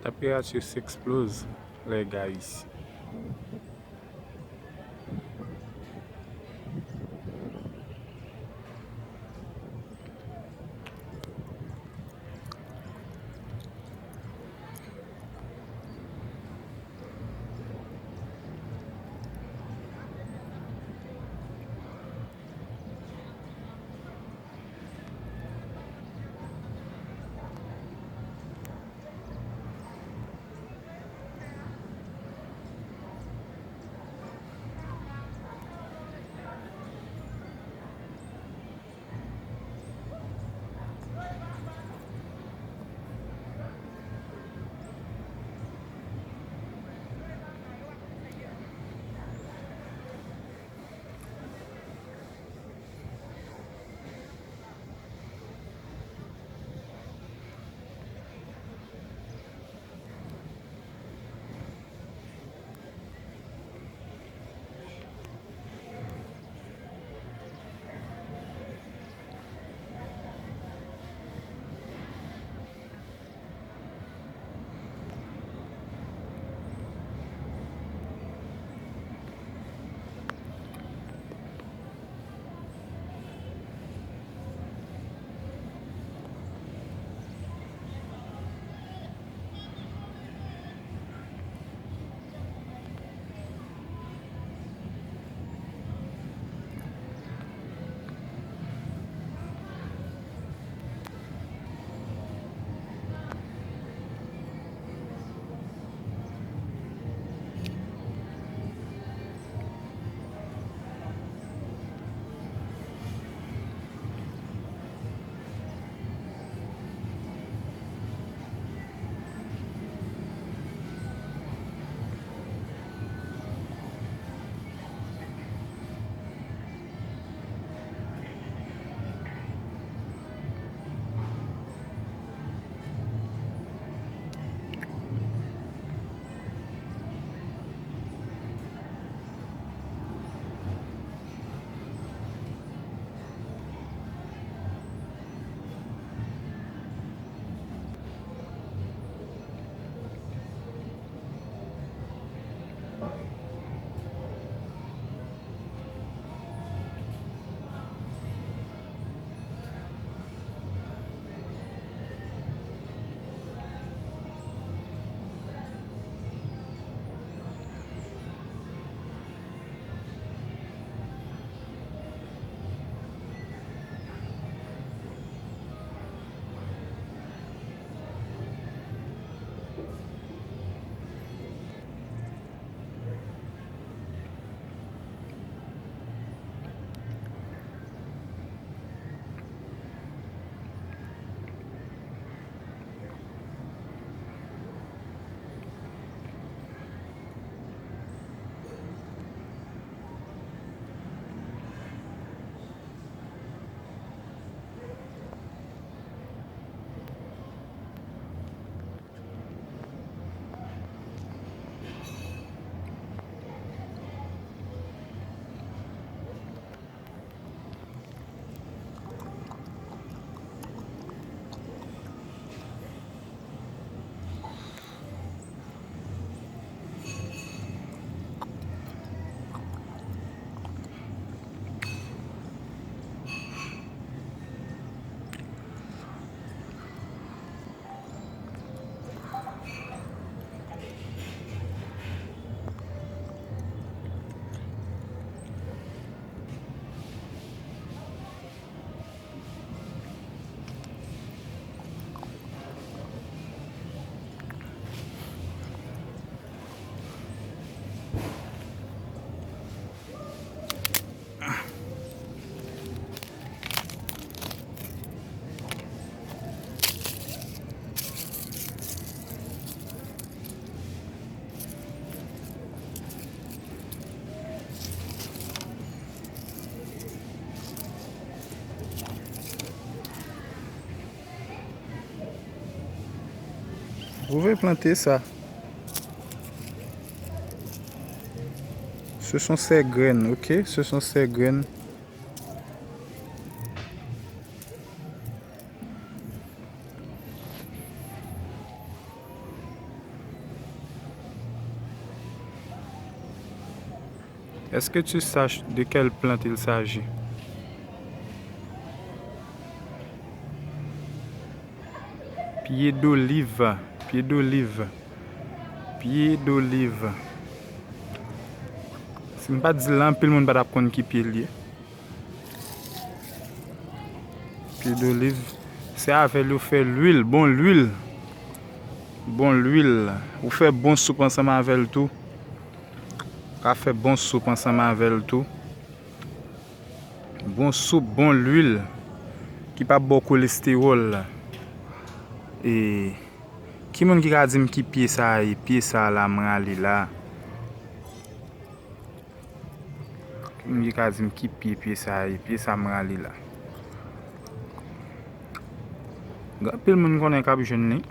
température s'explose, les gars, ici. Vous pouvez planter ça. Ce sont ces graines, ok? Ce sont ces graines. Est-ce que tu saches de quelle plante il s'agit? Pied d'olive. Pied d'olive. Pied d'olive. Si je ne pas dire là, tout le monde va apprendre qui pied lié. Pied d'olive. C'est avec l'eau fait l'huile. Bon l'huile. Bon l'huile. Vous faites bon soupe ensemble avec le tout. Vous faites bon soupe ensemble avec le tout. Bon soupe, bon l'huile. Qui pas beaucoup cholestérol. Et qui monde qui a dit qui pied ça là m'rali là. Qui a dit qui pied ça m'rali là. Pile monde connaît capuchon ni.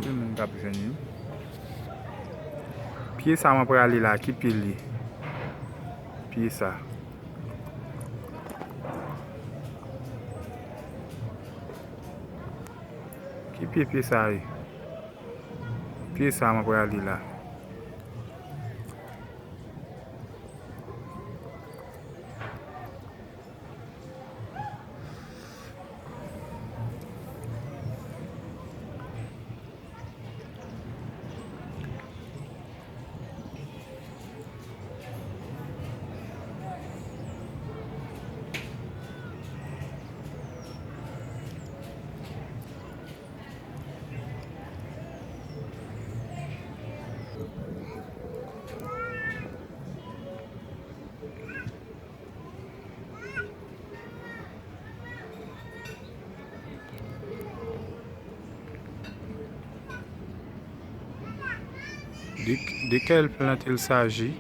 Pile monde capuchon ni. Pied ça m'a pour aller là qui pied li. Pied ça. Qui pied ça. Pied ça m'a pour aller là. De quelle plante il s'agit?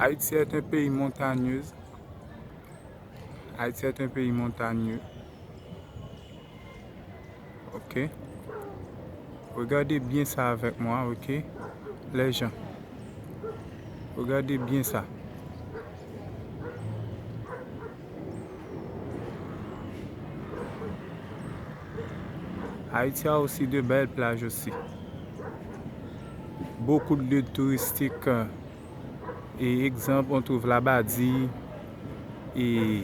Haïti est un pays montagneux. Haïti est un pays montagneux. Ok. Regardez bien ça avec moi, ok. Les gens. Regardez bien ça. Haïti a aussi de belles plages aussi. Beaucoup de lieux touristiques. Et exemple, on trouve la Badie et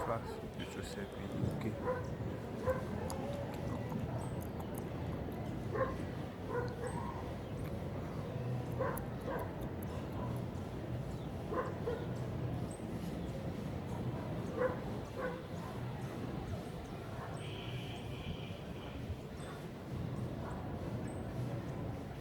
face, plutôt c'est puis ok.